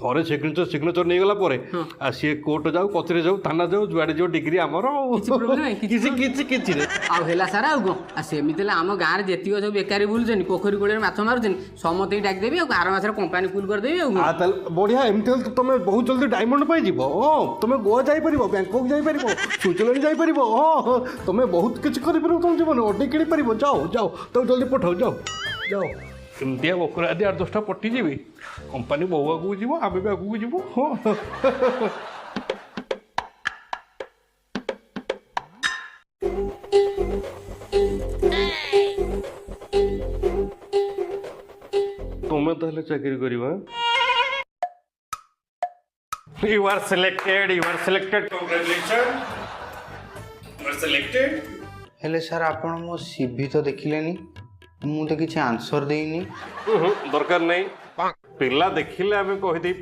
थोड़े सिग्नेचर नहीं गला परे आ सी कोर्ट जाऊ कचरे जाऊ थाना जाऊ जुआड़े जो डिग्री आमर किसी आला सारा आमती आम गाँव में जी सब बेकारी बुलून पोखरी कूड़े माछ मारुन समस्त डाकिदेवी आर मस कंपानी फुल करदेवी बढ़िया एमती तुम बहुत जल्दी डायमंड पाई तुम गोवा जापर बैंकॉक जापर स्विट्जरलैंड जापर तुम बहुत किसी कर तुम जीवन अड्डे कि जाओ जाओ तो जल्दी पठाओ जाओ जाओ एमती बकरा आदि 8-10टा पटिजी कंपानी बहु आगू जीव आम भी आगू जीव तुम्हें तो चाकरी करवा You are selected. Congratulations. You are selected. हेले सर आपण मो सीवी तो देखिलेनी मु तो किसी आंसर देनी दरकार नहीं पिला देखिले आम कहीदे